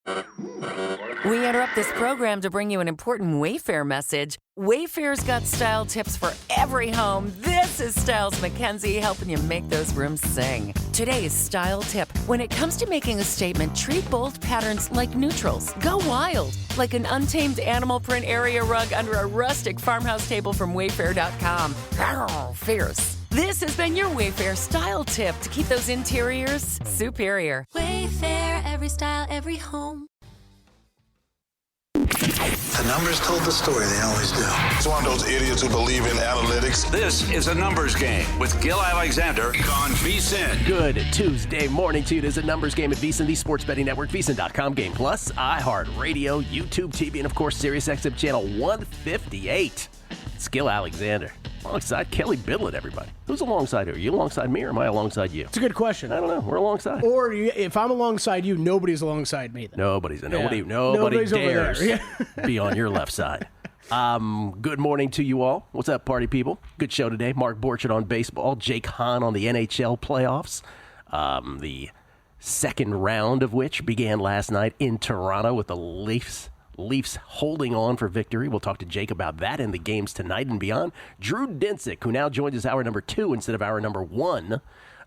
We interrupt this program to bring you an important Wayfair message. Wayfair's got style tips for every home. This is Styles McKenzie helping you make those rooms sing. Today's style tip. When it comes to making a statement, treat bold patterns like neutrals. Go wild, like an untamed animal print area rug under a rustic farmhouse table from Wayfair.com. Arr, fierce. This has been your Wayfair style tip to keep those interiors superior. Wayfair, every style, every home. The numbers told the story, they always do. It's one of those idiots who believe in analytics. This is a numbers game with Gil Alexander on VSiN. Good Tuesday morning to you. It is a numbers game at VSiN, the sports betting network, VSiN.com, Game Plus, iHeartRadio, YouTube TV, and of course, SiriusXM channel 158. It's Gil Alexander. Alongside Kelley Bydlon, everybody. Who's alongside you? Are you alongside me or am I alongside you? It's a good question. I don't know. We're alongside. Or if I'm alongside you, nobody's alongside me then. Nobody's Nobody's dares over there. be on your left side. Good morning to you all. What's up, party people? Good show today. Mark Borchard on baseball. Jake Hahn on the NHL playoffs. The second round of which began last night in Toronto with the Leafs holding on for victory. We'll talk to Jake about that in the games tonight and beyond. Drew Dinsick, who now joins us hour number 2 instead of hour number 1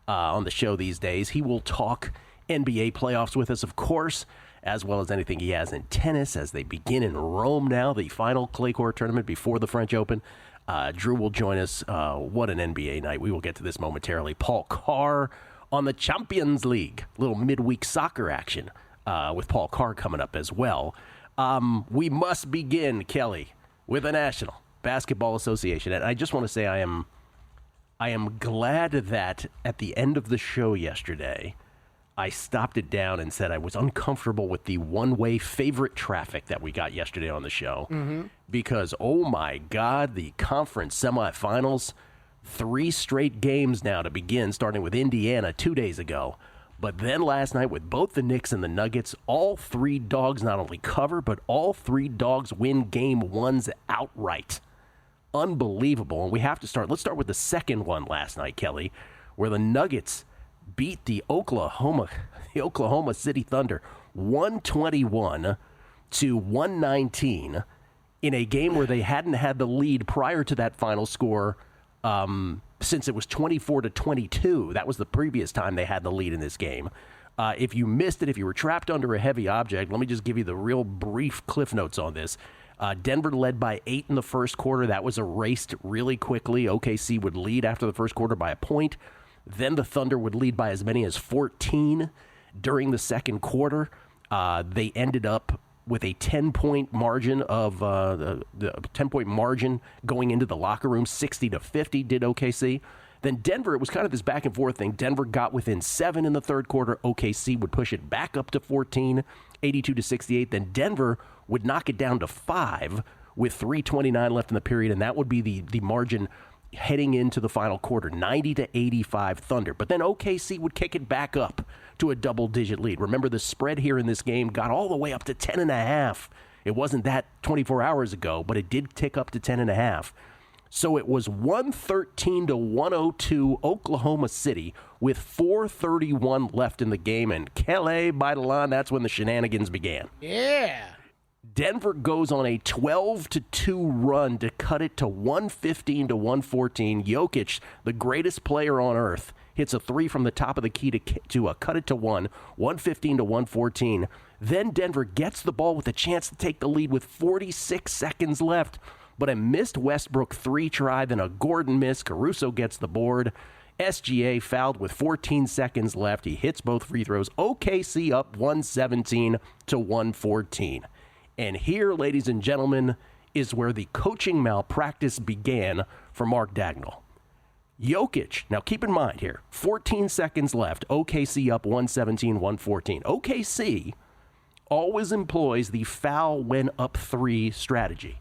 on the show these days. He will talk NBA playoffs with us, of course, as well as anything he has in tennis as they begin in Rome now, the final clay court tournament before the French Open. Drew will join us. What an NBA night. We will get to this momentarily. Paul Carr on the Champions League. Little midweek soccer action with Paul Carr coming up as well. We must begin, Kelley, with the National Basketball Association. And I just want to say I am glad that at the end of the show yesterday, I stopped it down and said I was uncomfortable with the one-way favorite traffic that we got yesterday on the show. Mm-hmm. Because, oh my God, the conference semifinals, 3 straight games now to begin, starting with Indiana 2 days ago. But then last night with both the Knicks and the Nuggets, all 3 dogs not only cover, but all 3 dogs win game 1s outright. Unbelievable. And we have to start. Let's start with the second one last night, Kelley, where the Nuggets beat the Oklahoma City Thunder 121 to 119 in a game where they hadn't had the lead prior to that final score since it was 24-22. That was the previous time they had the lead in this game. If you missed it, if you were trapped under a heavy object, let me just give you the real brief cliff notes on this. Denver led by 8 in the first quarter. That was erased really quickly. OKC would lead after the first quarter by a point. Then the Thunder would lead by as many as 14 during the second quarter. They ended up with a 10-point margin of the 10-point margin going into the locker room. 60-50 did OKC. Then Denver, it was kind of this back and forth thing. Denver got within 7 in the third quarter. OKC would push it back up to 14, 82-68. Then Denver would knock it down to 5 with 3:29 left in the period, and that would be the margin heading into the final quarter, 90-85 Thunder. But then OKC would kick it back up to a double-digit lead. Remember, the spread here in this game got all the way up to 10.5. It wasn't that 24 hours ago, but it did tick up to 10.5. So it was 113-102 Oklahoma City with 4:31 left in the game. And Kelley, Bydlon, that's when the shenanigans began. Yeah. Denver goes on a 12-2 run to cut it to 115-114. Jokic, the greatest player on earth, hits a 3 from the top of the key to cut it to 115-114. Then Denver gets the ball with a chance to take the lead with 46 seconds left. But a missed Westbrook 3 try, then a Gordon miss. Caruso gets the board. SGA fouled with 14 seconds left. He hits both free throws. OKC up 117-114. And here, ladies and gentlemen, is where the coaching malpractice began for Mark Dagnall. Jokic, now keep in mind here, 14 seconds left, OKC up 117-114. OKC always employs the foul when up 3 strategy.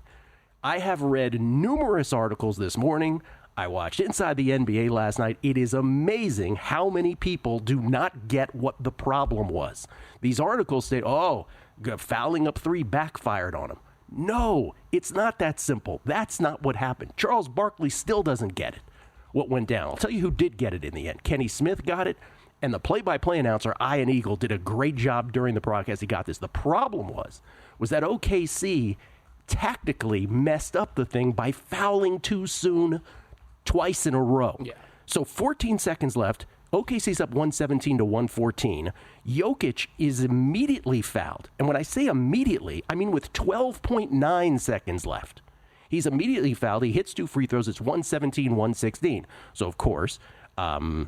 I have read numerous articles this morning. I watched Inside the NBA last night. It is amazing how many people do not get what the problem was. These articles say, fouling up 3 backfired on him. No, it's not that simple. That's not what happened. Charles Barkley still doesn't get it, what went down. I'll tell you who did get it in the end. Kenny Smith got it, And the play-by-play announcer, Ian Eagle, did a great job during the broadcast. He got this. The problem was that OKC tactically messed up the thing by fouling too soon twice in a row. Yeah. So 14 seconds left. OKC's up 117 to 114. Jokic is immediately fouled. And when I say immediately, I mean with 12.9 seconds left. He's immediately fouled. He hits 2 free throws. It's 117, 116. So, of course, not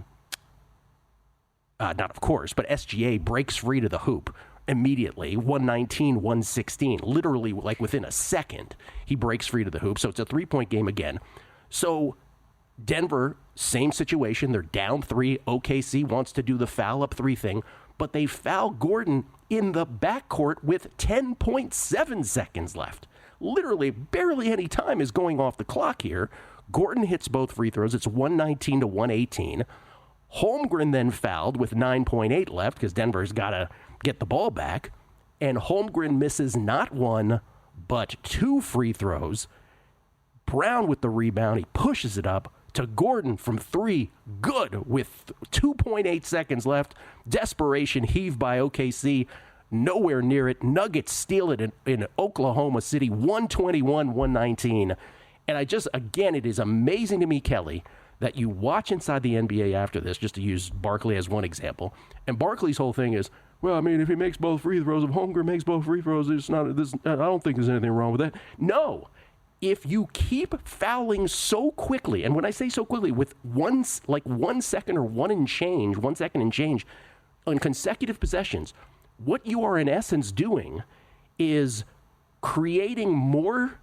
of course, but SGA breaks free to the hoop immediately, 119, 116. Literally, like within a second, he breaks free to the hoop. So it's a 3-point game again. So Denver, same situation. They're down 3. OKC wants to do the foul up 3 thing, but they foul Gordon in the backcourt with 10.7 seconds left. Literally, barely any time is going off the clock here. Gordon hits both free throws. It's 119 to 118. Holmgren then fouled with 9.8 left because Denver's got to get the ball back. And Holmgren misses not 1, but 2 free throws. Brown with the rebound. He pushes it up to Gordon from 3. Good with 2.8 seconds left. Desperation heave by OKC. Nowhere near it. Nuggets steal it in Oklahoma City, 121-119. And again, it is amazing to me, Kelley, that you watch inside the NBA after this, just to use Barkley as one example. And Barkley's whole thing is, well, I mean, if he makes both free throws, if Holmgren makes both free throws, I don't think there's anything wrong with that. No. If you keep fouling so quickly, and when I say so quickly, with 1 second or 1 second and change on consecutive possessions, what you are in essence doing is creating more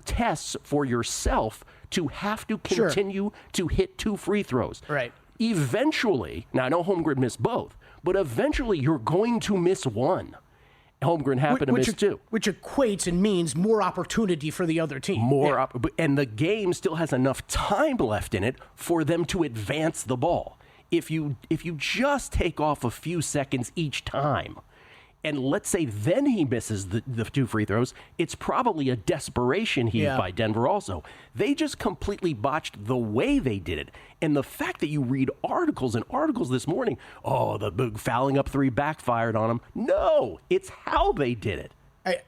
tests for yourself to have to continue to hit 2 free throws. Right. Eventually, now I know Holmgren missed both, but eventually you're going to miss 1. Holmgren happened to miss 2. Which equates and means more opportunity for the other team. And the game still has enough time left in it for them to advance the ball. If you just take off a few seconds each time, and let's say then he misses the 2 free throws, it's probably a desperation heave by Denver also. They just completely botched the way they did it. And the fact that you read articles this morning, the big fouling up 3 backfired on them. No, it's how they did it.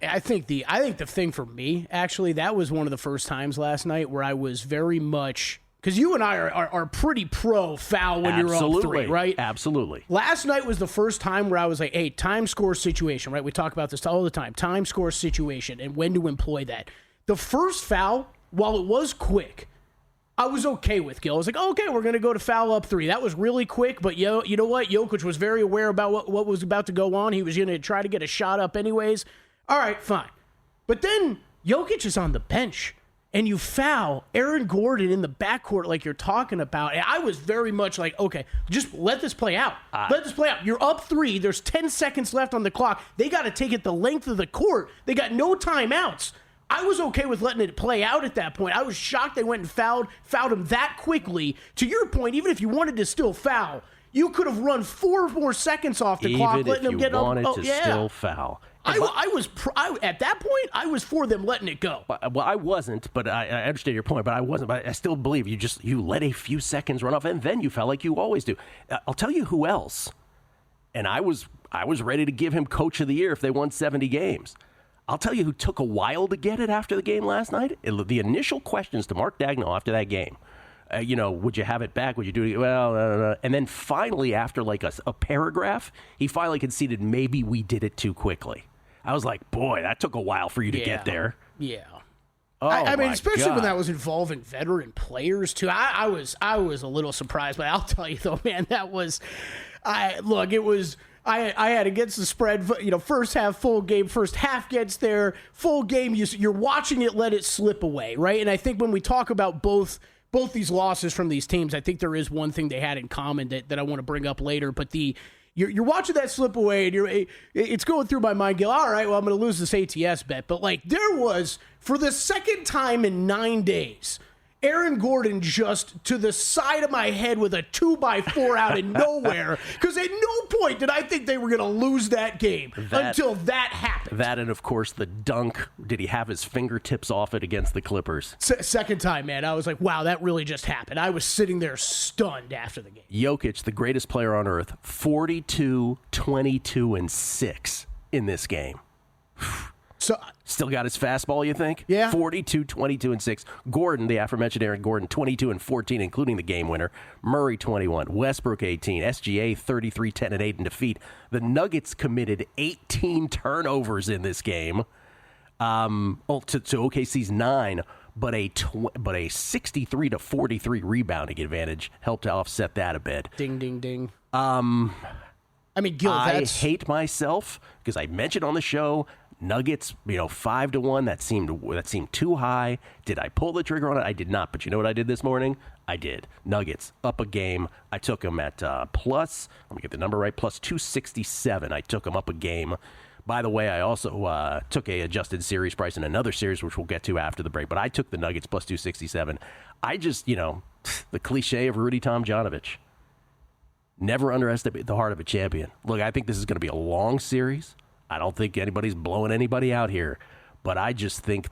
I think the thing for me, actually, that was one of the first times last night where I was very much... Because you and I are pretty pro foul when you're up 3, right? Absolutely. Last night was the first time where I was like, hey, time score situation, right? We talk about this all the time. Time score situation and when to employ that. The first foul, while it was quick, I was okay with, Gil. I was like, okay, we're going to go to foul up 3. That was really quick, but you know what? Jokic was very aware about what was about to go on. He was going to try to get a shot up anyways. All right, fine. But then Jokic is on the bench. And you foul Aaron Gordon in the backcourt like you're talking about. And I was very much like, okay, just let this play out. Let this play out. You're up 3. There's 10 seconds left on the clock. They got to take it the length of the court. They got no timeouts. I was okay with letting it play out at that point. I was shocked they went and fouled him that quickly. To your point, even if you wanted to still foul, you could have run 4 more seconds off the clock, letting them get up. Even if you wanted to still foul. At that point, I was for them letting it go. Well, I wasn't, but I understand your point. But I wasn't. But I still believe you let a few seconds run off, and then you felt like you always do. I'll tell you who else. And I was ready to give him Coach of the Year if they won 70 games. I'll tell you who took a while to get it after the game last night. The initial questions to Mark Dagnall after that game. Would you have it back? Would you do it? Well, and then finally, after like a paragraph, he finally conceded maybe we did it too quickly. I was like, boy, that took a while for you to get there. Yeah. I mean, especially when that was involving veteran players too. I was a little surprised, but I'll tell you though, man, that was. I had against the spread. First half full game. First half gets there full game. You're watching it, let it slip away, right? And I think when we talk about both these losses from these teams, I think there is one thing they had in common that I want to bring up later. But you're watching that slip away, and it's going through my mind. All right, well, I'm going to lose this ATS bet. But like there was, for the second time in 9 days, Aaron Gordon just to the side of my head with a 2x4 out of nowhere. Because at no point did I think they were going to lose that game until that happened. That and, of course, the dunk. Did he have his fingertips off it against the Clippers? Second time, man. I was like, wow, that really just happened. I was sitting there stunned after the game. Jokic, the greatest player on earth, 42, 22, and 6 in this game. So Still got his fastball, you think? Yeah. 42, 22, and 6. Gordon, the aforementioned Aaron Gordon, 22 and 14, including the game winner. Murray, 21. Westbrook, 18. SGA, 33, 10, and 8 in defeat. The Nuggets committed 18 turnovers in this game to OKC's 9, but a 63 to 43 rebounding advantage helped to offset that a bit. Ding, ding, ding. I mean, Gil, I hate myself because I mentioned on the show Nuggets, 5-1. That seemed too high. Did I pull the trigger on it? I did not. But you know what I did this morning? I did. Nuggets up a game. I took them at plus. Let me get the number right. Plus 267. I took them up a game. By the way, I also took a adjusted series price in another series, which we'll get to after the break. But I took the Nuggets plus 267. I just, the cliche of Rudy Tomjanovich. Never underestimate the heart of a champion. Look, I think this is going to be a long series. I don't think anybody's blowing anybody out here. But I just think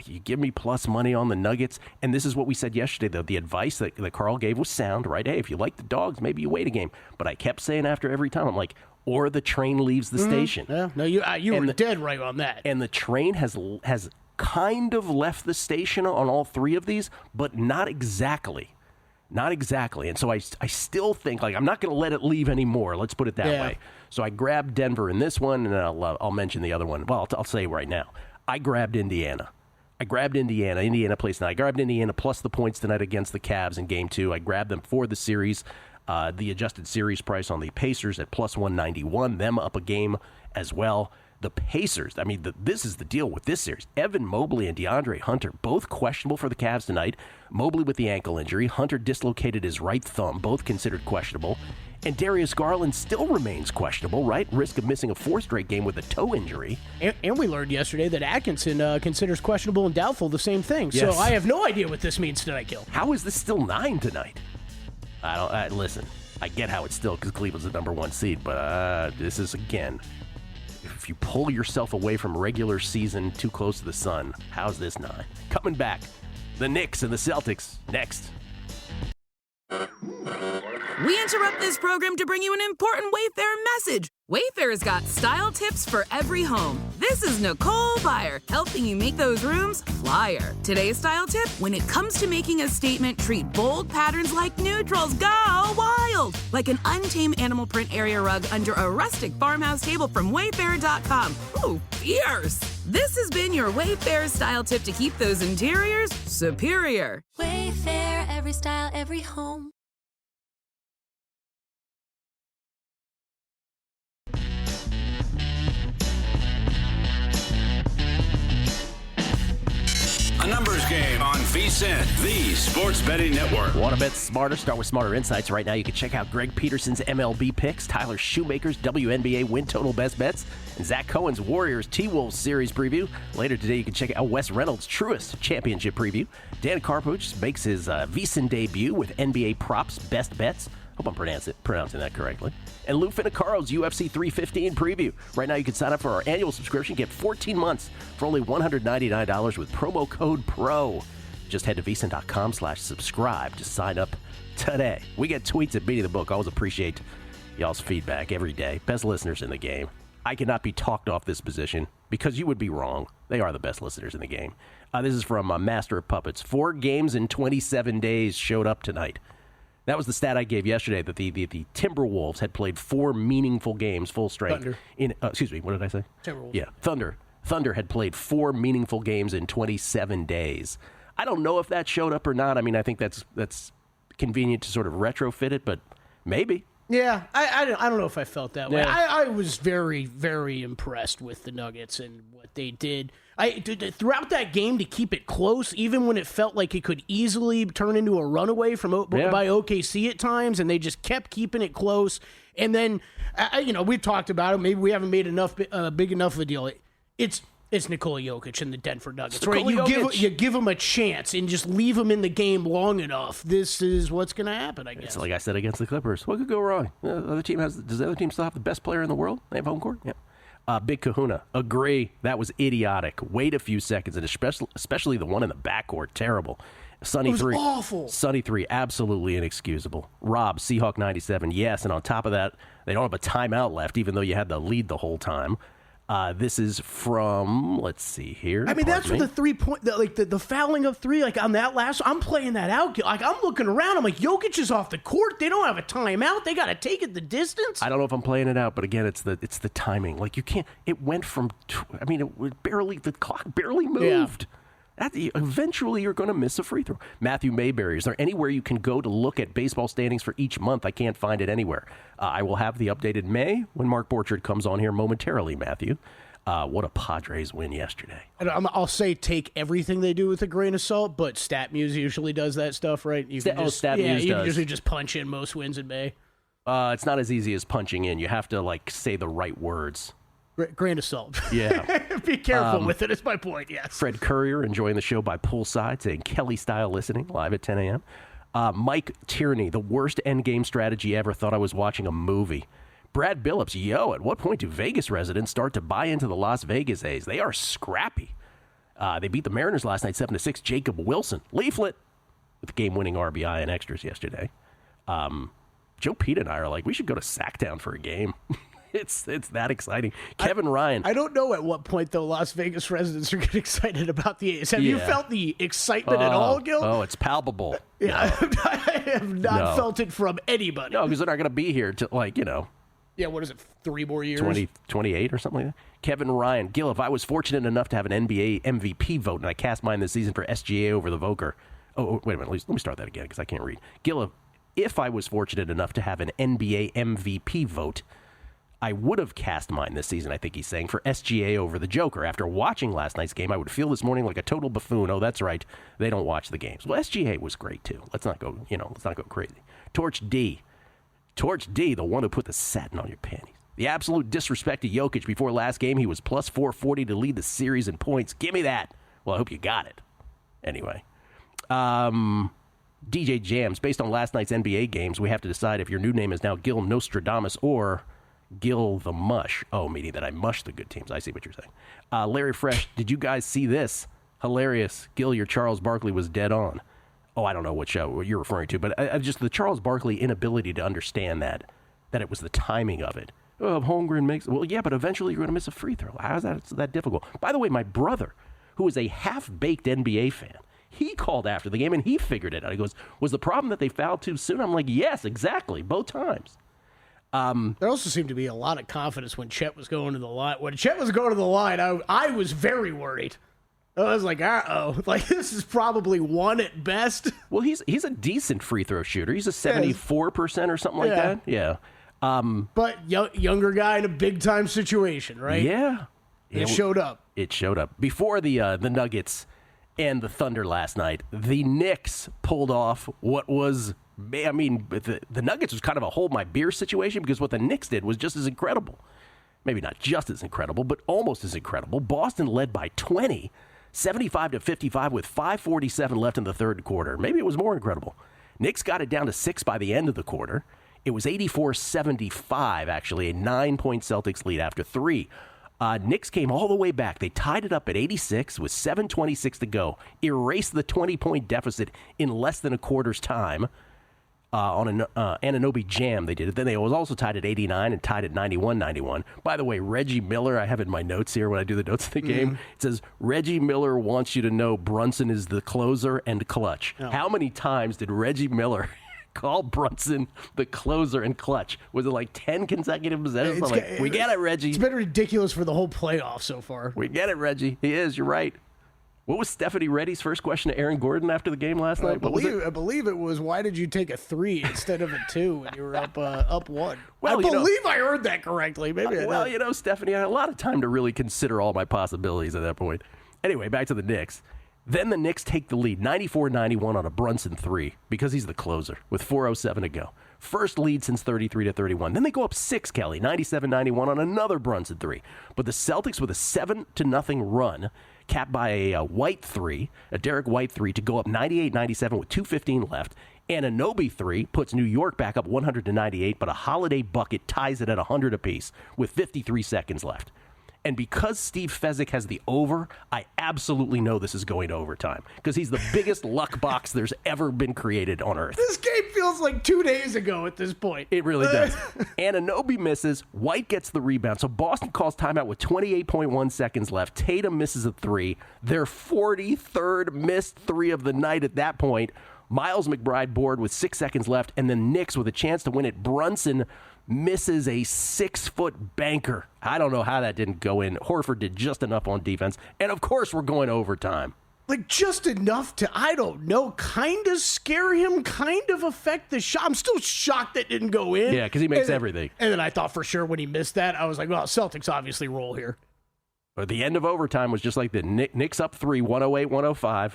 you give me plus money on the Nuggets. And this is what we said yesterday, though. The advice that Carl gave was sound, right? Hey, if you like the dogs, maybe you wait a game. But I kept saying after every time, I'm like, or the train leaves the station. Yeah, no, you were dead right on that. And the train has kind of left the station on all three of these, but not exactly. Not exactly. And so I still think, I'm not going to let it leave anymore. Let's put it that way. So I grabbed Denver in this one, and I'll mention the other one. Well, I'll say right now. I grabbed Indiana. Indiana plays tonight. I grabbed Indiana plus the points tonight against the Cavs in Game 2. I grabbed them for the series. The adjusted series price on the Pacers at plus 191. Them up a game as well. The Pacers, this is the deal with this series. Evan Mobley and DeAndre Hunter, both questionable for the Cavs tonight. Mobley with the ankle injury. Hunter dislocated his right thumb, both considered questionable. And Darius Garland still remains questionable, right? Risk of missing a fourth straight game with a toe injury. And we learned yesterday that Atkinson considers questionable and doubtful the same thing. Yes. So I have no idea what this means tonight, Gil. How is this still 9 tonight? Listen, I get how it's still because Cleveland's the number 1 seed, but this is, again, if you pull yourself away from regular season too close to the sun, how's this 9? Coming back, the Knicks and the Celtics next. We interrupt this program to bring you an important Wayfair message. Wayfair's got style tips for every home. This is Nicole Byer, helping you make those rooms flyer. Today's style tip: when it comes to making a statement, treat bold patterns like neutrals. Go wild! Like an untamed animal print area rug under a rustic farmhouse table from Wayfair.com. Ooh, fierce! This has been your Wayfair style tip to keep those interiors superior. Wayfair, every style, every home. A numbers game on VSiN, the sports betting network. Want to bet smarter? Start with Smarter Insights. Right now, you can check out Greg Peterson's MLB picks, Tyler Shoemaker's WNBA win total best bets, and Zach Cohen's Warriors T-Wolves series preview. Later today, you can check out Wes Reynolds' Truist championship preview. Dan Carpuch makes his VSiN debut with NBA props best bets. Hope I'm pronouncing that correctly. And Lou Finocchiaro's UFC 315 preview. Right now, you can sign up for our annual subscription. Get 14 months for only $199 with promo code PRO. Just head to vsin.com/subscribe to sign up today. We get tweets at Beating the Book. Always appreciate y'all's feedback every day. Best listeners in the game. I cannot be talked off this position because you would be wrong. They are the best listeners in the game. This is from Master of Puppets. 4 games in 27 days showed up tonight. That was the stat I gave yesterday, that the Timberwolves had played 4 meaningful games, full strength. Thunder. Excuse me, what did I say? Timberwolves. Yeah, Thunder. Thunder had played 4 meaningful games in 27 days. I don't know if that showed up or not. I think that's convenient to sort of retrofit it, but maybe. Yeah, I don't know if I felt that way. Yeah. I was very, very impressed with the Nuggets and what they did. Throughout that game, to keep it close, even when it felt like it could easily turn into a runaway by OKC at times, and they just kept keeping it close. And then, we've talked about it. Maybe we haven't made big enough of a deal. It's It's Nikola Jokic and the Denver Nuggets, It's right? Nikola You give him a chance and just leave him in the game long enough. This is what's going to happen, I guess. It's like I said against the Clippers. What could go wrong? Does the other team still have the best player in the world? They have home court? Yeah. Big Kahuna. Agree. That was idiotic. Wait a few seconds, and especially the one in the backcourt. Terrible. Sunny It was 3. awful. Sunny 3. Absolutely inexcusable. Rob, Seahawk 97. Yes, and on top of that, they don't have a timeout left, even though you had the lead the whole time. This is from, let's see here. I mean, that's what the 3-point, the fouling of 3, like on that last, I'm playing that out. Like, I'm looking around. I'm like, Jokic is off the court. They don't have a timeout. They got to take it the distance. I don't know if I'm playing it out, but again, it's the timing. Like, you can't, it went from, the clock barely moved. Yeah. Eventually, you're going to miss a free throw. Matthew Mayberry, is there anywhere you can go to look at baseball standings for each month? I can't find it anywhere. I will have the updated May when Mark Borchard comes on here momentarily, Matthew. What a Padres win yesterday. And I'll say take everything they do with a grain of salt, but StatMuse usually does that stuff, right? You can StatMuse you does. usually just punch in most wins in May. It's not as easy as punching in. You have to, say the right words. Grain of salt. Yeah. Be careful with it, is my point, yes. Fred Courier enjoying the show by poolside, saying Kelley style listening, live at 10 a.m. Mike Tierney, the worst endgame strategy ever. Thought I was watching a movie. Brad Billups, at what point do Vegas residents start to buy into the Las Vegas A's? They are scrappy. They beat the Mariners last night 7-6. Jacob Wilson, Leaflet, with the game-winning RBI and extras yesterday. Joe Pete and I are like, we should go to Sacktown for a game. It's that exciting. Kevin Ryan. I don't know at what point, though, Las Vegas residents are getting excited about the A's. Have you felt the excitement at all, Gil? Oh, it's palpable. Yeah, I have not felt it from anybody. No, because they're not going to be here to, Yeah, what is it, 3 more years? 28 or something like that. Kevin Ryan. Gil, if I was fortunate enough to have an NBA MVP vote and I cast mine this season for SGA over the Voker. Oh, wait a minute. Let me start that again because I can't read. Gil, if I was fortunate enough to have an NBA MVP vote, I would have cast mine this season, I think he's saying, for SGA over the Joker. After watching last night's game, I would feel this morning like a total buffoon. Oh, that's right. They don't watch the games. Well, SGA was great, too. Let's not go crazy. Torch D, the one who put the satin on your panties. The absolute disrespect to Jokic before last game. He was plus 440 to lead the series in points. Give me that. Well, I hope you got it. Anyway. DJ Jams, based on last night's NBA games, we have to decide if your new name is now Gil Nostradamus or Gil the Mush. Oh, meaning that I mush the good teams. I see what you're saying. Larry Fresh, did you guys see this? Hilarious. Gil, your Charles Barkley was dead on. Oh, I don't know what show you're referring to, but just the Charles Barkley inability to understand that it was the timing of it. Oh, Holmgren makes... Well, yeah, but eventually you're going to miss a free throw. How is that difficult? By the way, my brother, who is a half-baked NBA fan, he called after the game and he figured it out. He goes, was the problem that they fouled too soon? I'm like, yes, exactly, both times. There also seemed to be a lot of confidence when Chet was going to the line. When Chet was going to the line, I was very worried. I was like, uh-oh. Like, this is probably one at best. Well, he's a decent free throw shooter. He's a 74% or something like that. Yeah. But younger guy in a big-time situation, right? Yeah. It showed up. It showed up. Before the Nuggets and the Thunder last night, the Knicks pulled off what was... I mean, the Nuggets was kind of a hold my beer situation because what the Knicks did was just as incredible. Maybe not just as incredible, but almost as incredible. Boston led by 20, 75-55 with 5:47 left in the third quarter. Maybe it was more incredible. Knicks got it down to 6 by the end of the quarter. It was 84-75, actually, a 9-point Celtics lead after 3. Knicks came all the way back. They tied it up at 86 with 7:26 to go, erased the 20-point deficit in less than a quarter's time. On an Anunoby jam, they did it. Then they was also tied at 89 and tied at 91-91. By the way, Reggie Miller, I have in my notes here when I do the notes of the game, it says, Reggie Miller wants you to know Brunson is the closer and clutch. Oh. How many times did Reggie Miller call Brunson the closer and clutch? Was it like 10 consecutive possessions? We get it, Reggie. It's been ridiculous for the whole playoff so far. We get it, Reggie. He is. You're right. What was Stephanie Reddy's first question to Aaron Gordon after the game last night? I believe it was, why did you take a 3 instead of a 2 when you were up 1? Well, I believe I heard that correctly. Maybe Stephanie, I had a lot of time to really consider all my possibilities at that point. Anyway, back to the Knicks. Then the Knicks take the lead, 94-91 on a Brunson 3, because he's the closer, with 4:07 to go. First lead since 33-31. Then they go up 6, Kelley, 97-91 on another Brunson 3. But the Celtics with a 7-0 run, capped by a White 3, a Derek White 3, to go up 98-97 with 2:15 left. Anunoby 3 puts New York back up 100-98, but a Holiday bucket ties it at 100 apiece with 53 seconds left. And because Steve Fezzik has the over, I absolutely know this is going to overtime because he's the biggest luck box there's ever been created on earth. This game feels like 2 days ago at this point. It really does. Anunoby misses. White gets the rebound. So Boston calls timeout with 28.1 seconds left. Tatum misses a 3. Their 43rd missed 3 of the night at that point. Miles McBride board with 6 seconds left, and then Knicks with a chance to win it. Brunson misses a 6-foot banker. I don't know how that didn't go in. Horford did just enough on defense. And, of course, we're going overtime. Like, just enough to, I don't know, kind of scare him, kind of affect the shot. I'm still shocked that didn't go in. Yeah, because he makes everything. And then I thought for sure when he missed that, I was like, well, Celtics obviously roll here. But the end of overtime was just like the Knicks up 3, 108-105.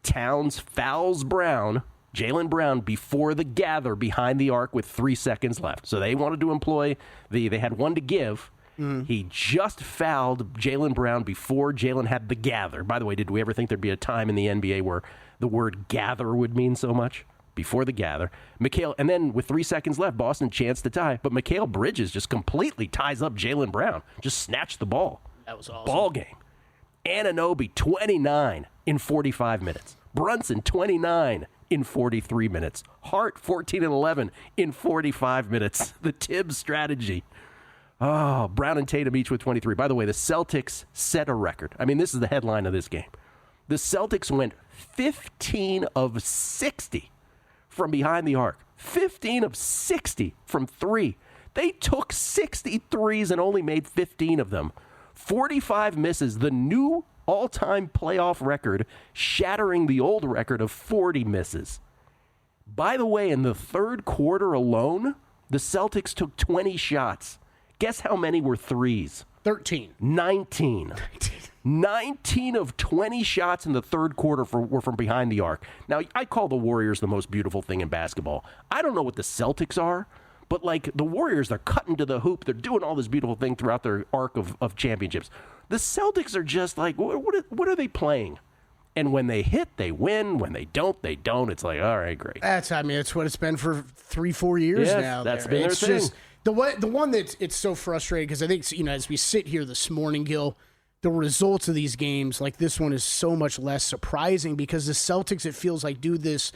Towns fouls Brown. Jaylen Brown before the gather behind the arc with 3 seconds left. So they wanted to employ they had one to give. He just fouled Jaylen Brown before Jaylen had the gather. By the way, did we ever think there'd be a time in the NBA where the word gather would mean so much? Before the gather. And then with 3 seconds left, Boston chanced to tie. But Mikal Bridges just completely ties up Jaylen Brown. Just snatched the ball. That was awesome. Ball game. Anunoby, 29 in 45 minutes. Brunson, 29 in 43 minutes. Hart, 14 and 11 in 45 minutes. The Tibbs strategy. Oh, Brown and Tatum each with 23. By the way, the Celtics set a record. I mean, this is the headline of this game. The Celtics went 15 of 60 from behind the arc. 15 of 60 from 3. They took 63s and only made 15 of them. 45 misses, the new all-time playoff record, shattering the old record of 40 misses. By the way, in the third quarter alone, the Celtics took 20 shots. Guess how many were threes? 13. 19. 19 of 20 shots in the third quarter were from behind the arc. Now, I call the Warriors the most beautiful thing in basketball. I don't know what the Celtics are, but like the Warriors, they're cutting to the hoop. They're doing all this beautiful thing throughout their arc of championships. The Celtics are just like, what are they playing? And when they hit, they win. When they don't, they don't. It's like, all right, great. It's what it's been for 3-4 years now. That's been their thing. Just the one that's it's so frustrating because I think, as we sit here this morning, Gil, the results of these games, like this one, is so much less surprising because the Celtics, it feels like, do this.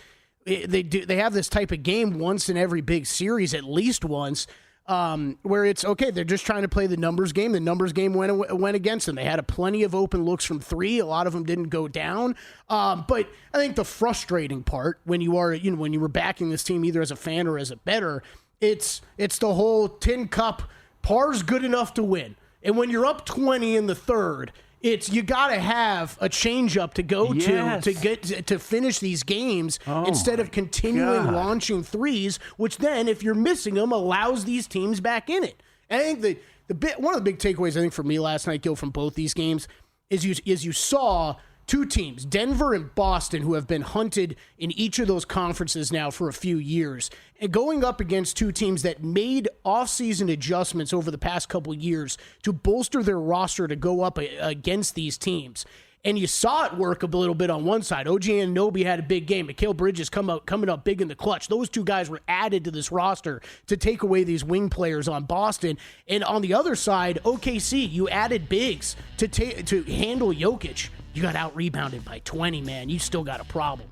They have this type of game once in every big series, at least once, where it's okay. They're just trying to play the numbers game. The numbers game went against them. They had plenty of open looks from 3. A lot of them didn't go down. But I think the frustrating part when you were backing this team either as a fan or as a bettor, it's the whole tin cup par's good enough to win. And when you're up 20 in the third, you got to have a change-up to go to get to finish these games instead of continuing launching threes, which then, if you're missing them, allows these teams back in it. And I think one of the big takeaways, I think, for me last night, Gil, from both these games is you saw two teams, Denver and Boston, who have been hunted in each of those conferences now for a few years, and going up against two teams that made offseason adjustments over the past couple years to bolster their roster to go up against these teams. And you saw it work a little bit on one side. OG Anunoby had a big game. Mikal Bridges coming up big in the clutch. Those two guys were added to this roster to take away these wing players on Boston. And on the other side, OKC, you added bigs to handle Jokic. You got out-rebounded by 20, man. You still got a problem.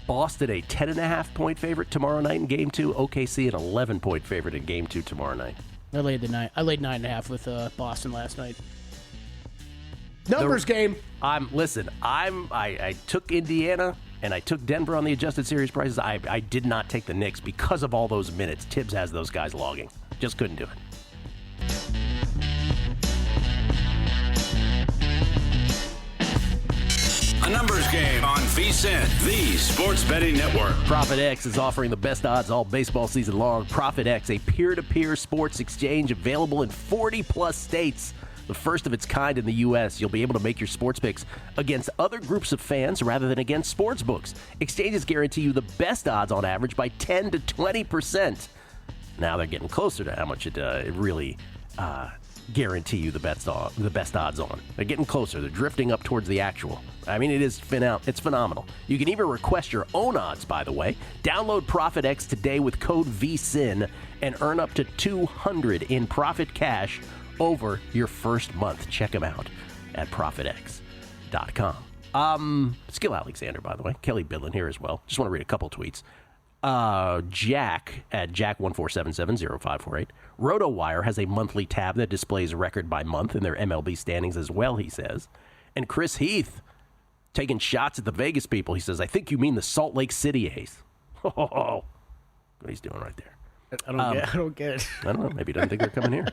Boston, a 10.5-point favorite tomorrow night in Game 2. OKC, an 11-point favorite in Game 2 tomorrow night. I laid 9.5 with Boston last night. Numbers game. I took Indiana and I took Denver on the adjusted series prices. I did not take the Knicks because of all those minutes. Tibbs has those guys logging. Just couldn't do it. A numbers game on VSiN, the Sports Betting Network. ProfitX is offering the best odds all baseball season long. ProfitX, a peer-to-peer sports exchange available in 40-plus states. The first of its kind in the U.S. You'll be able to make your sports picks against other groups of fans rather than against sports books. Exchanges guarantee you the best odds on average by 10 to 20%. Now they're getting closer to how much it really guarantee you the best odds on. They're getting closer. They're drifting up towards the actual. I mean, it's phenomenal. You can even request your own odds, by the way. Download ProfitX today with code VSIN and earn up to $200 in profit cash over your first month. Check them out at ProfitX.com. Skill Alexander, by the way. Kelley Bydlon here as well. Just want to read a couple tweets. Jack at Jack14770548. RotoWire has a monthly tab that displays record by month in their MLB standings as well, he says. And Chris Heath taking shots at the Vegas people. He says, I think you mean the Salt Lake City A's. What he's doing right there. I don't get it. I don't know. Maybe he doesn't think they're coming here.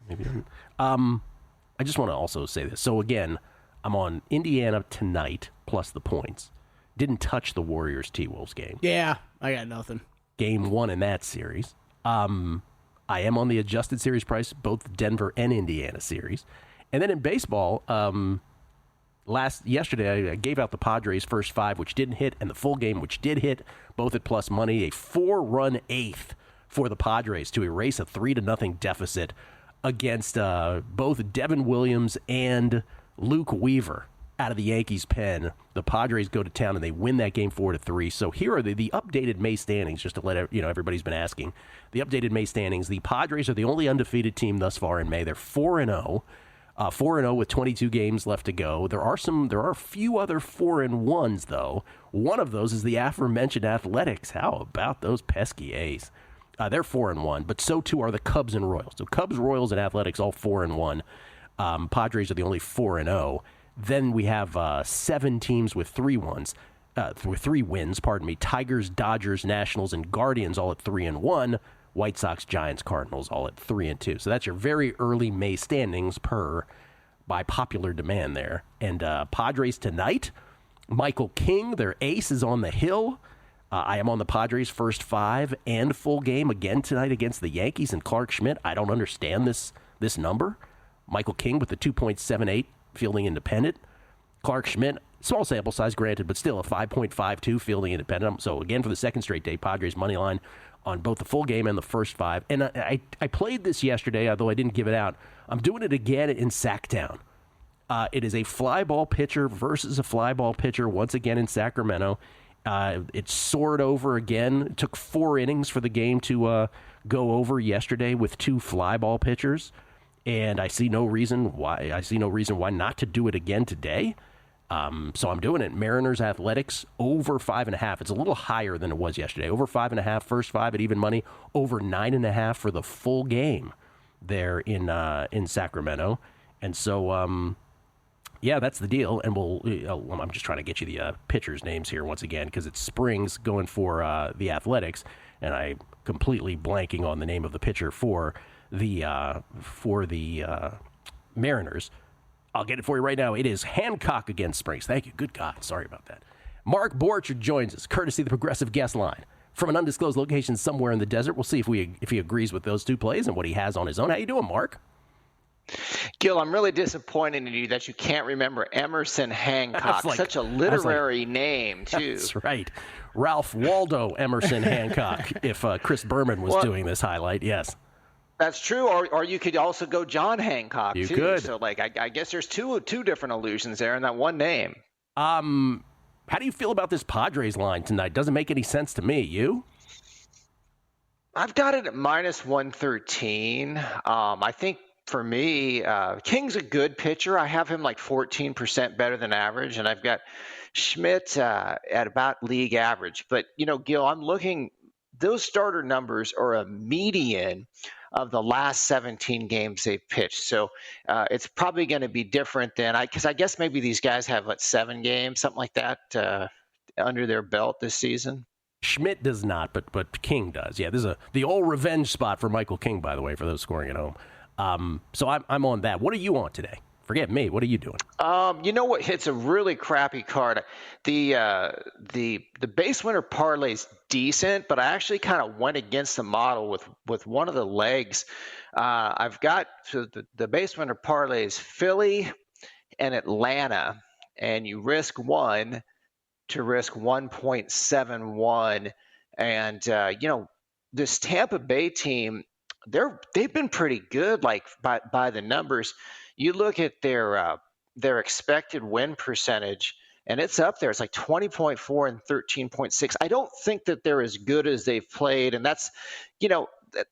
Maybe he doesn't. I just want to also say this. So, again, I'm on Indiana tonight plus the points. Didn't touch the Warriors T-Wolves game. Yeah, I got nothing. Game 1 in that series. I am on the adjusted series price, both Denver and Indiana series. And then in baseball, yesterday I gave out the Padres' first 5, which didn't hit, and the full game, which did hit, both at plus money. A 4-run eighth for the Padres to erase a 3-0 deficit against both Devin Williams and Luke Weaver. Out of the Yankees' pen, the Padres go to town and they win that game 4-3. So here are the updated May standings, just to let everybody's been asking. The updated May standings. The Padres are the only undefeated team thus far in May. They're 4-0, 4-0 with 22 games left to go. There are a few other 4-1s though. One of those is the aforementioned Athletics. How about those pesky A's? They're 4-1, but so too are the Cubs and Royals. So Cubs, Royals, and Athletics all 4-1. Padres are the only 4-0. Then we have 7 teams with 3 wins. Tigers, Dodgers, Nationals, and Guardians all at 3-1. White Sox, Giants, Cardinals all at 3-2. So that's your very early May standings by popular demand there. And Padres tonight, Michael King, their ace, is on the hill. I am on the Padres' first 5 and full game again tonight against the Yankees and Clark Schmidt. I don't understand this number. Michael King with the 2.78 fielding independent. Clark Schmidt, small sample size granted, but still a 5.52 fielding independent. So again, for the second straight day, Padres money line on both the full game and the first 5. And I played this yesterday, although I didn't give it out. I'm doing it again in Sacktown. It is a fly ball pitcher versus a fly ball pitcher once again in Sacramento. It soared over again. It took 4 innings for the game to go over yesterday with 2 fly ball pitchers. And I see no reason why not to do it again today. So I'm doing it. Mariners Athletics over 5.5. It's a little higher than it was yesterday. Over 5.5, first 5 at even money. Over 9.5 for the full game there in Sacramento. And so, yeah, that's the deal. And I'm just trying to get you the pitchers' names here once again because it's Springs going for the Athletics, and I'm completely blanking on the name of the pitcher for the Mariners. I'll get it for you right now. It is Hancock against Springs. Thank you. Good God. Sorry about that. Mark Borchard joins us, courtesy of the Progressive Guest Line. From an undisclosed location somewhere in the desert. We'll see if he agrees with those 2 plays and what he has on his own. How you doing, Mark? Gil, I'm really disappointed in you that you can't remember Emerson Hancock. Such a literary name, too. That's right. Ralph Waldo Emerson Hancock, if Chris Berman was doing this highlight, yes. That's true, or you could also go John Hancock, you too. Could. So, I guess there's two different allusions there in that one name. How do you feel about this Padres line tonight? Doesn't make any sense to me. You? I've got it at -113. I think for me, King's a good pitcher. I have him 14% better than average, and I've got Schmidt at about league average. But, Gil, I'm looking – those starter numbers are a median of the last 17 games they've pitched. So it's probably going to be different than – because I guess maybe these guys have, 7 games, something like that, under their belt this season. Schmidt does not, but King does. Yeah, this is the old revenge spot for Michael King, by the way, for those scoring at home. So I'm on that. What are you on today? Forget me. What are you doing? You know what? It's a really crappy card. The base winner parlay's decent, but I actually kind of went against the model with one of the legs. I've got the base winner parlay is Philly and Atlanta, and you risk 1 to risk 1.71. And this Tampa Bay team, they've been pretty good, like by the numbers. You look at their expected win percentage, and it's up there. It's like 20.4 and 13.6. I don't think that they're as good as they've played, and that's,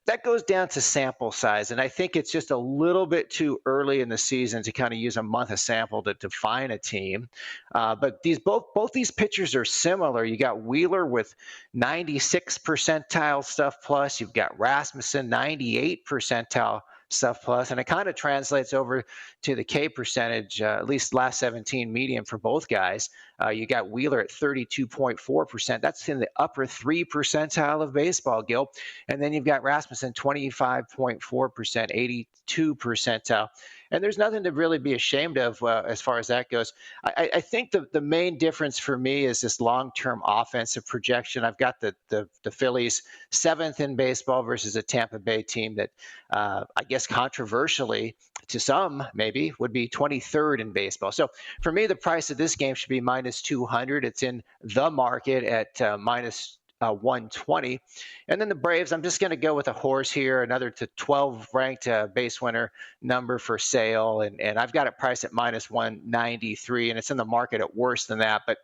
that goes down to sample size. And I think it's just a little bit too early in the season to kind of use a month of sample to define a team. But both these pitchers are similar. You got Wheeler with 96 percentile stuff plus. You've got Rasmussen 98 percentile stuff plus, and it kind of translates over to the K percentage, at least last 17 medium for both guys. You got Wheeler at 32.4%. That's in the upper 3 percentile of baseball, Gil. And then you've got Rasmussen 25.4%, 82 percentile. And there's nothing to really be ashamed of as far as that goes. I think the main difference for me is this long-term offensive projection. I've got the Phillies 7th in baseball versus a Tampa Bay team that I guess controversially to some maybe would be 23rd in baseball. So for me, the price of this game should be minus 200. It's in the market at minus 120. And then the Braves, I'm just going to go with a horse here, another to 12 ranked base winner number for sale. And I've got it priced at minus 193, and it's in the market at worse than that. But,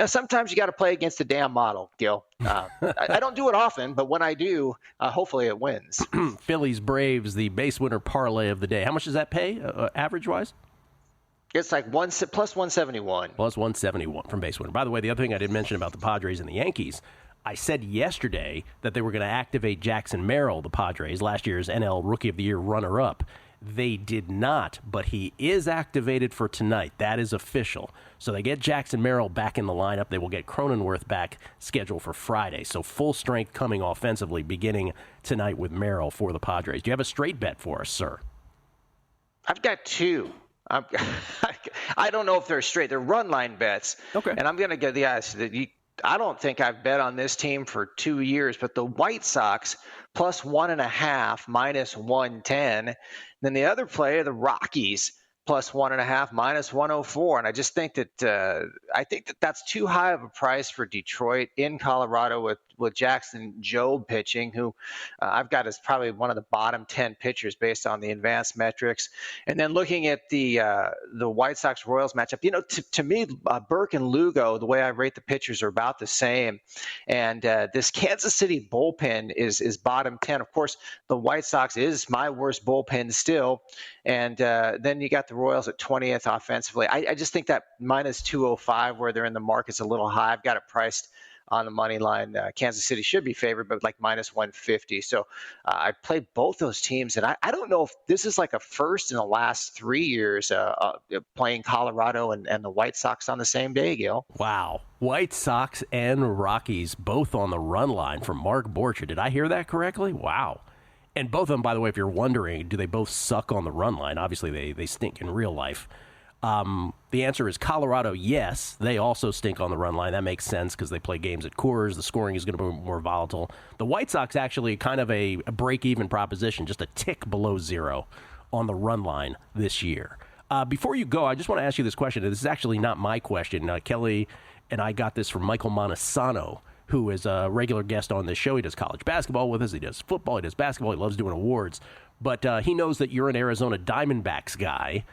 sometimes you got to play against the damn model, Gil. I don't do it often, but when I do, hopefully it wins. Phillies Braves, the base winner parlay of the day. How much does that pay average wise? It's like plus 171. Plus 171 from base winner. By the way, the other thing I didn't mention about the Padres and the Yankees, I said yesterday that they were going to activate Jackson Merrill, the Padres, last year's NL Rookie of the Year runner-up. They did not, but he is activated for tonight. That is official. So they get Jackson Merrill back in the lineup. They will get Cronenworth back scheduled for Friday. So full strength coming offensively beginning tonight with Merrill for the Padres. Do you have a straight bet for us, sir? I've got two. I don't know if they're straight. They're run line bets. Okay. And I'm going to get the odds that I don't think I've bet on this team for 2 years, but the White Sox plus 1.5 minus 110. Then the other play, the Rockies plus 1.5 minus 104. And I just think that that's too high of a price for Detroit in Colorado with Jackson Jobe pitching, who I've got as probably one of the bottom 10 pitchers based on the advanced metrics. And then looking at the White Sox Royals matchup, to me, Burke and Lugo, the way I rate the pitchers, are about the same. And this Kansas City bullpen is bottom 10. Of course, the White Sox is my worst bullpen still. And then you got the Royals at 20th offensively. I just think that minus 205 where they're in the market's a little high. I've got it priced on the money line. Kansas City should be favored, but like minus 150. So I played both those teams, and I don't know if this is like a first in the last 3 years playing Colorado and the White Sox on the same day, Gil. Wow. White Sox and Rockies both on the run line from Mark Borchard. Did I hear that correctly? Wow. And both of them, by the way, if you're wondering, do they both suck on the run line? Obviously, they stink in real life. The answer is Colorado, yes. They also stink on the run line. That makes sense because they play games at Coors. The scoring is going to be more volatile. The White Sox actually kind of a break-even proposition, just a tick below zero on the run line this year. Before you go, I just want to ask you this question. This is actually not my question. Kelley and I got this from Michael Montesano, who is a regular guest on this show. He does college basketball with us. He does football. He does basketball. He loves doing awards. But he knows that you're an Arizona Diamondbacks guy.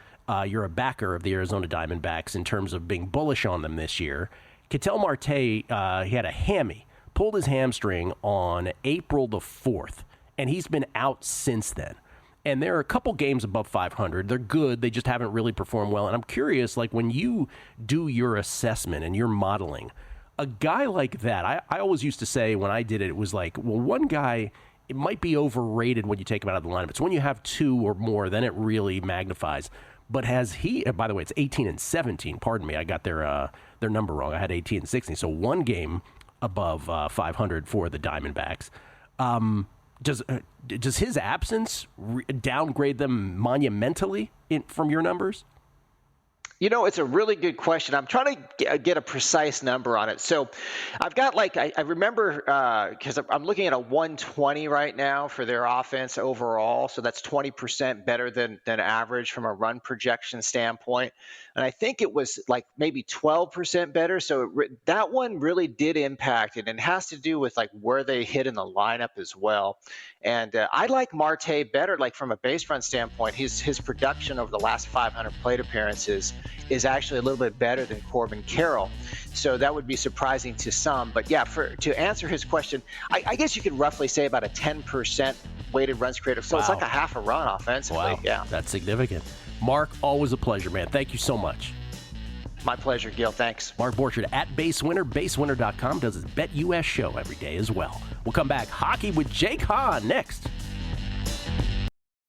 You're a backer of the Arizona Diamondbacks in terms of being bullish on them this year. Ketel Marte, he had a hammy, pulled his hamstring on April the 4th, and he's been out since then. And there are a couple games above 500. They're good. They just haven't really performed well. And I'm curious, like when you do your assessment and your modeling, a guy like that, I always used to say when I did it, it was like, well, one guy, it might be overrated when you take him out of the lineup. It's when you have two or more, then it really magnifies. But has he, by the way, it's 18 and 17. Pardon me, I got their number wrong. I had 18 and 16. So one game above 500 for the Diamondbacks. Does his absence downgrade them monumentally from your numbers? It's a really good question. I'm trying to get a precise number on it. So I've got I remember because I'm looking at a 120 right now for their offense overall. So that's 20% better than average from a run projection standpoint. And I think it was like maybe 12% better. So that one really did impact it. And it has to do with like where they hit in the lineup as well. And I like Marte better, like from a base run standpoint. His production over the last 500 plate appearances is actually a little bit better than Corbin Carroll. So that would be surprising to some. But yeah, to answer his question, I guess you could roughly say about a 10% weighted runs created. So It's like a half a run offensively. Wow. Yeah. That's significant. Mark, always a pleasure, man. Thank you so much. My pleasure, Gil. Thanks. Mark Borchard at BaseWinner. BaseWinner.com does his Bet US show every day as well. We'll come back. Hockey with Jake Hahn next.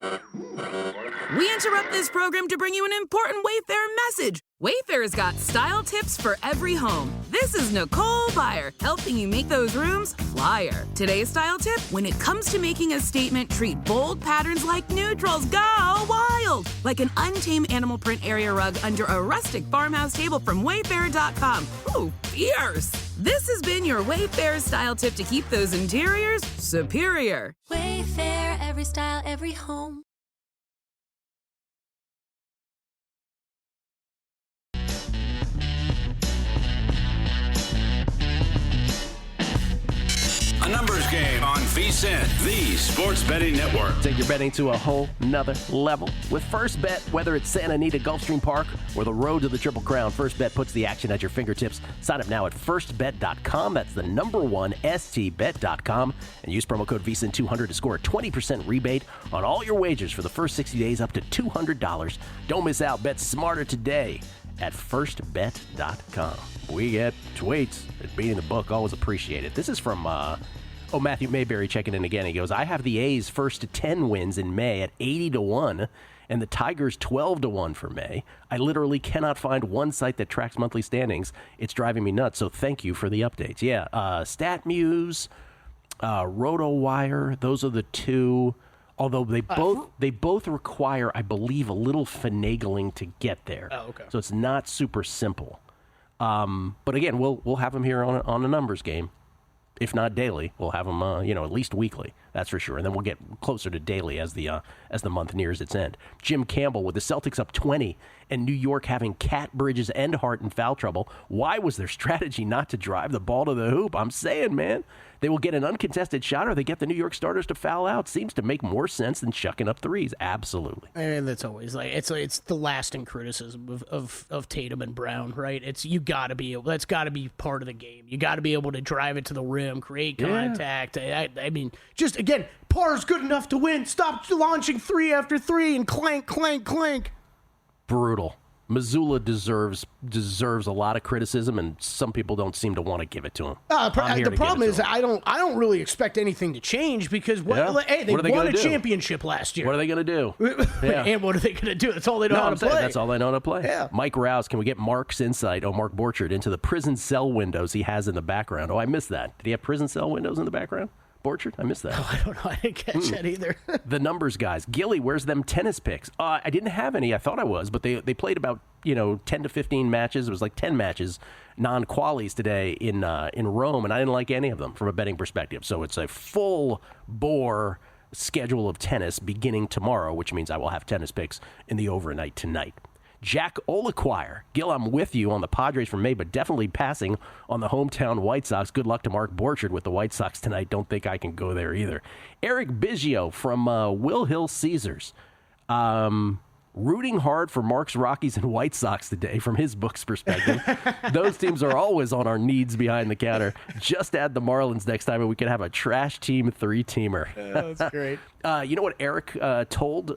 We interrupt this program to bring you an important Wayfair message. Wayfair's got style tips for every home. This is Nicole Byer, helping you make those rooms flyer. Today's style tip: when it comes to making a statement, treat bold patterns like neutrals. Go wild! Like an untamed animal print area rug under a rustic farmhouse table from Wayfair.com. Ooh, fierce! This has been your Wayfair style tip to keep those interiors superior. Wayfair, every style, every home. A numbers game on VSiN, the Sports Betting Network. Take your betting to a whole nother level. With First Bet, whether it's Santa Anita Gulfstream Park or the road to the Triple Crown, First Bet puts the action at your fingertips. Sign up now at firstbet.com. That's the number one, stbet.com. And use promo code VSiN200 to score a 20% rebate on all your wagers for the first 60 days up to $200. Don't miss out. Bet smarter today at firstbet.com. We get tweets at Beating the Book. Always appreciate it. This is from Matthew Mayberry checking in again. He goes, I have the A's first to 10 wins in May at 80-1 and the Tigers 12-1 for May. I literally cannot find one site that tracks monthly standings. It's driving me nuts, so thank you for the updates. Yeah, StatMuse, RotoWire, those are the two. Although they both require, I believe, a little finagling to get there. Oh, okay. So it's not super simple. But again, we'll have them here on a numbers game. If not daily, we'll have them, at least weekly. That's for sure. And then we'll get closer to daily as the month nears its end. Jim Campbell with the Celtics up 20 and New York having Cat, Bridges, and Hart in foul trouble. Why was their strategy not to drive the ball to the hoop? I'm saying, man, they will get an uncontested shot or they get the New York starters to foul out. Seems to make more sense than chucking up threes. Absolutely. And that's always it's the lasting criticism of Tatum and Brown, right? That's got to be part of the game. You got to be able to drive it to the rim, create contact. I mean, just again, par's good enough to win. Stop launching three after three and clank, clank, clank. Brutal. Missoula deserves a lot of criticism, and some people don't seem to want to give it to him. The problem is I don't really expect anything to change because they won a championship last year. What are they going to do? And what are they going to do? That's all they know how to play. That's all they know how to play. Yeah. Mike Rouse, can we get Mark's insight, Mark Borchard, into the prison cell windows he has in the background? Oh, I missed that. Did he have prison cell windows in the background? Borchard? I missed that. Oh, I don't know. I didn't catch that either. The numbers guys. Gilly, where's them tennis picks? I didn't have any. I thought I was, but they played about 10 to 15 matches. It was like 10 matches, non-qualies today in Rome, and I didn't like any of them from a betting perspective. So it's a full bore schedule of tennis beginning tomorrow, which means I will have tennis picks in the overnight tonight. Jack Olaquire. Gil, I'm with you on the Padres for May, but definitely passing on the hometown White Sox. Good luck to Mark Borchard with the White Sox tonight. Don't think I can go there either. Eric Biggio from Will Hill Caesars. Rooting hard for Mark's Rockies and White Sox today from his book's perspective. Those teams are always on our needs behind the counter. Just add the Marlins next time and we can have a trash team 3-teamer. That's great. You know what Eric told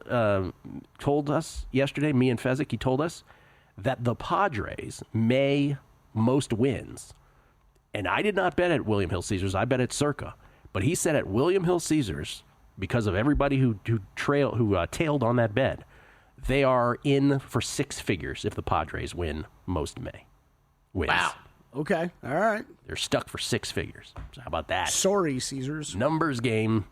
us yesterday, me and Fezzik? He told us that the Padres may most wins. And I did not bet at William Hill Caesars. I bet at Circa. But he said at William Hill Caesars, because of everybody who tailed on that bet, they are in for six figures if the Padres win most May. Wins. Wow. Okay. All right. They're stuck for six figures. So how about that? Sorry, Caesars. Numbers game.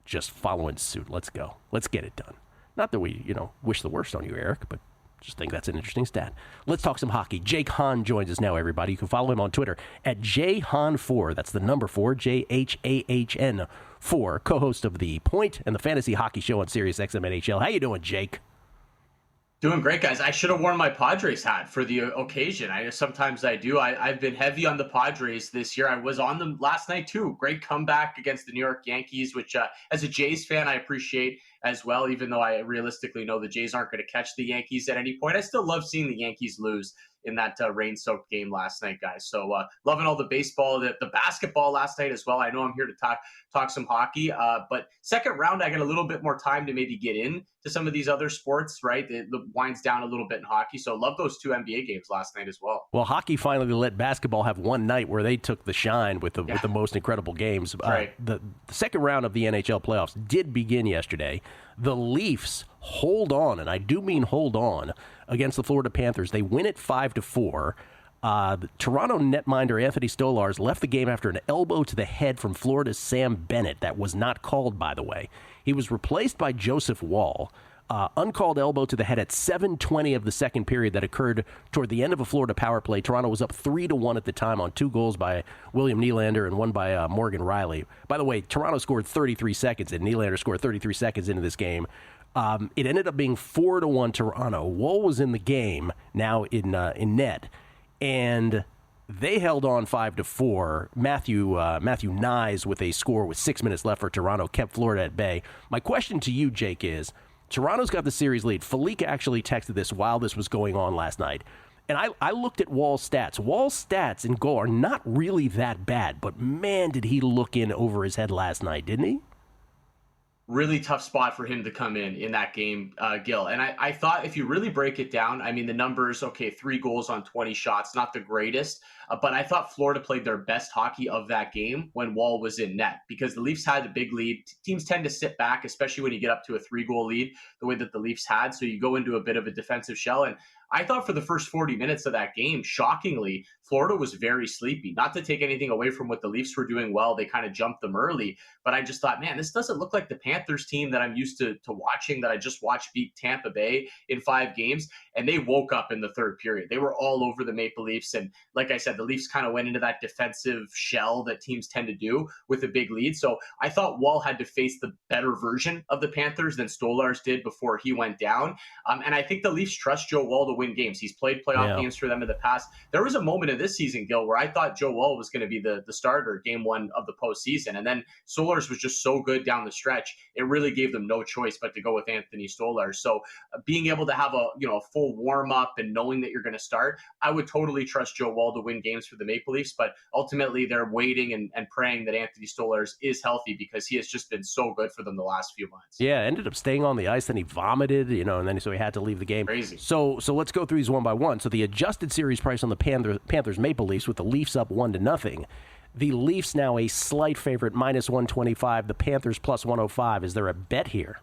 Just following suit. Let's go. Let's get it done. Not that we, wish the worst on you, Eric, but Just think that's an interesting stat. Let's talk some hockey. Jake Hahn joins us now, everybody. You can follow him on Twitter at jhahn4. That's the number 4, JHAHN 4, co-host of The Point and the Fantasy Hockey Show on Sirius XM NHL. How you doing, Jake? Doing great, guys. I should have worn my Padres hat for the occasion. Sometimes I do. I've been heavy on the Padres this year. I was on them last night, too. Great comeback against the New York Yankees, which as a Jays fan, I appreciate as well, even though I realistically know the Jays aren't going to catch the Yankees at any point. I still love seeing the Yankees lose in that rain-soaked game last night, guys. So loving all the baseball, the basketball last night as well. I know I'm here to talk some hockey, but second round, I got a little bit more time to maybe get in to some of these other sports, right? The winds down a little bit in hockey. So love those 2 NBA games last night as well. Well, hockey finally let basketball have one night where they took the shine with the most incredible games. Right. The second round of the NHL playoffs did begin yesterday. The Leafs hold on, and I do mean hold on, against the Florida Panthers. They win it 5-4. The Toronto netminder Anthony Stolarz left the game after an elbow to the head from Florida's Sam Bennett. That was not called, by the way. He was replaced by Joseph Wall. Uncalled elbow to the head at 7:20 of the second period that occurred toward the end of a Florida power play. Toronto was up 3-1 at the time on 2 goals by William Nylander and 1 by Morgan Riley. By the way, Toronto scored 33 seconds, and Nylander scored 33 seconds into this game. It ended up being 4-1 Toronto. Wall was in the game, now in net, and they held on 5-4. Matthew Nyes with a score with 6 minutes left for Toronto kept Florida at bay. My question to you, Jake, is Toronto's got the series lead. Felica actually texted this while this was going on last night. And I looked at Wall's stats. Wall's stats in goal are not really that bad, but man, did he look in over his head last night, didn't he? Really tough spot for him to come in that game, Gil. And I thought if you really break it down, I mean, the numbers, okay, 3 goals on 20 shots, not the greatest. But I thought Florida played their best hockey of that game when Wall was in net because the Leafs had a big lead. Teams tend to sit back, especially when you get up to a 3-goal lead, the way that the Leafs had. So you go into a bit of a defensive shell. And I thought for the first 40 minutes of that game, shockingly, Florida was very sleepy. Not to take anything away from what the Leafs were doing well. They kind of jumped them early. But I just thought, man, this doesn't look like the Panthers team that I'm used to watching, that I just watched beat Tampa Bay in 5 games. And they woke up in the third period. They were all over the Maple Leafs. And like I said, the Leafs kind of went into that defensive shell that teams tend to do with a big lead. So I thought Wall had to face the better version of the Panthers than Stolarz did before he went down. And I think the Leafs trust Joe Wall to win games. He's played playoff games for them in the past. There was a moment in this season, Gil, where I thought Joe Wall was going to be the starter game 1 of the postseason. And then Stolarz was just so good down the stretch. It really gave them no choice but to go with Anthony Stolarz. So being able to have a full warm up and knowing that you're going to start, I would totally trust Joe Wall to win games for the Maple Leafs. But ultimately, they're waiting and praying that Anthony Stolarz is healthy because he has just been so good for them the last few months. Yeah, ended up staying on the ice, then he vomited, and then so he had to leave the game. Crazy. So let's go through these one by one. So the adjusted series price on the Panthers Maple Leafs with the Leafs up 1-0. The Leafs now a slight favorite, -125. The Panthers +105. Is there a bet here?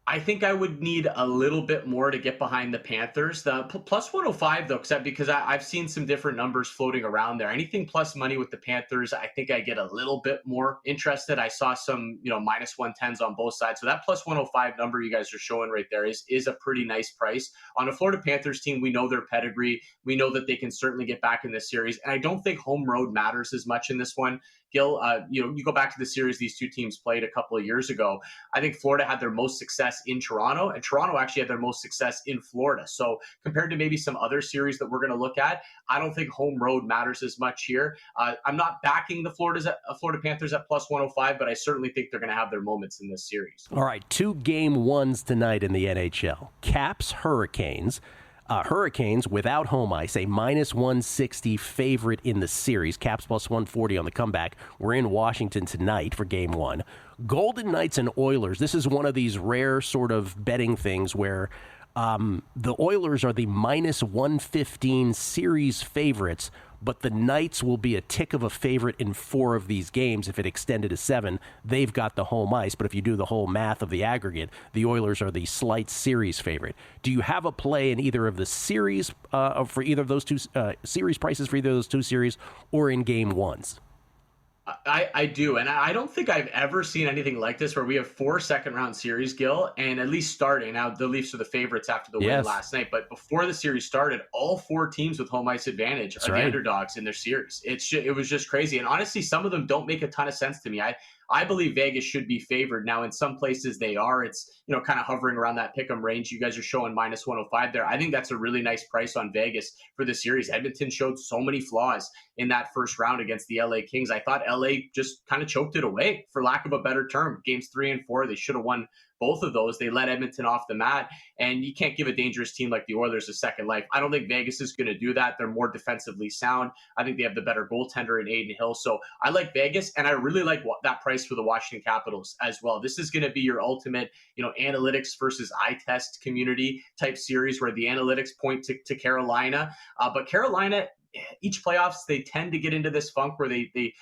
I think I would need a little bit more to get behind the Panthers. The plus 105, though, because I've seen some different numbers floating around there. Anything plus money with the Panthers, I think I get a little bit more interested. I saw some, -110s on both sides. So that plus 105 number you guys are showing right there is a pretty nice price. On a Florida Panthers team, we know their pedigree. We know that they can certainly get back in this series. And I don't think home road matters as much in this one. Gil, you go back to the series these two teams played a couple of years ago. I think Florida had their most success in Toronto, and Toronto actually had their most success in Florida. So compared to maybe some other series that we're going to look at, I don't think home road matters as much here. I'm not backing the Florida Panthers at plus 105, but I certainly think they're going to have their moments in this series. All right, 2 game 1s tonight in the NHL. Caps, Hurricanes. Hurricanes without home ice, a -160 favorite in the series. Caps +140 on the comeback. We're in Washington tonight for game 1. Golden Knights and Oilers. This is one of these rare sort of betting things where the Oilers are the -115 series favorites, but the Knights will be a tick of a favorite in 4 of these games. If it extended to 7, they've got the home ice. But if you do the whole math of the aggregate, the Oilers are the slight series favorite. Do you have a play in either of the series for either of those two series prices for either of those 2 series, or in game 1s? I do, and I don't think I've ever seen anything like this where we have 4 second-round series, Gil, and at least starting. Now, the Leafs are the favorites after the win last night, but before the series started, all 4 teams with home ice advantage are the underdogs in their series. It was just crazy, and honestly, some of them don't make a ton of sense to me. I believe Vegas should be favored. Now, in some places they are. It's, kind of hovering around that pick'em range. You guys are showing minus 105 there. I think that's a really nice price on Vegas for the series. Edmonton showed so many flaws in that first round against the LA Kings. I thought LA just kind of choked it away, for lack of a better term. Games 3 and 4, they should have won both of those. They let Edmonton off the mat, and you can't give a dangerous team like the Oilers a second life. I don't think Vegas is going to do that. They're more defensively sound. I think they have the better goaltender in Aiden Hill. So I like Vegas, and I really like that price for the Washington Capitals as well. This is going to be your ultimate, analytics versus eye test community type series where the analytics point to Carolina. But Carolina, each playoffs, they tend to get into this funk where they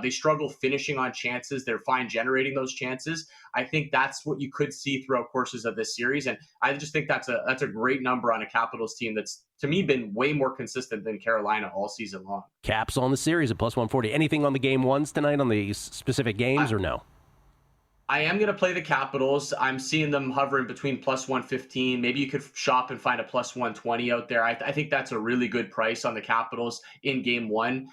struggle finishing on chances. They're fine generating those chances. I think that's what you could see throughout courses of this series, and I just think that's a great number on a Capitals team that's, to me, been way more consistent than Carolina all season long. Caps on the series at plus 140. Anything on the game ones tonight on the specific games or no? I am going to play the Capitals. I'm seeing them hovering between plus 115. Maybe you could shop and find a plus 120 out there. I think that's a really good price on the Capitals in game 1.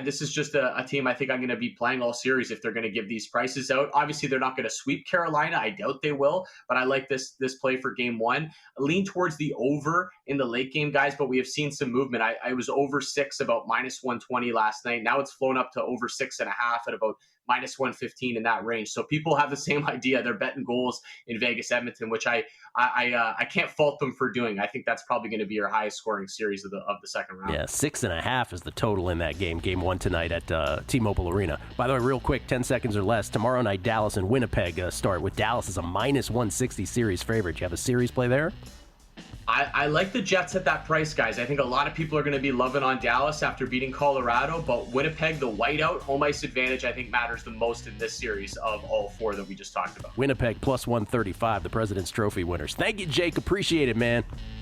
This is just a team I think I'm going to be playing all series if they're going to give these prices out. Obviously, they're not going to sweep Carolina. I doubt they will, but I like this play for game 1. Lean towards the over in the late game, guys, but we have seen some movement. I was over 6, about minus 120 last night. Now it's flown up to over 6.5 at about minus 115 in that range. So people have the same idea. They're betting goals in Vegas, Edmonton, which I can't fault them for doing. I think that's probably going to be your highest scoring series of the second round. Yeah, 6.5 is the total in that game 1 tonight at T-Mobile Arena. By the way, real quick, 10 seconds or less, tomorrow night Dallas and Winnipeg start with Dallas as a minus 160 series favorite. You have a series play there? I like the Jets at that price, guys. I think a lot of people are going to be loving on Dallas after beating Colorado, but Winnipeg, the whiteout, home ice advantage, I think matters the most in this series of all 4 that we just talked about. Winnipeg plus 135, the President's Trophy winners. Thank you, Jake. Appreciate it, man.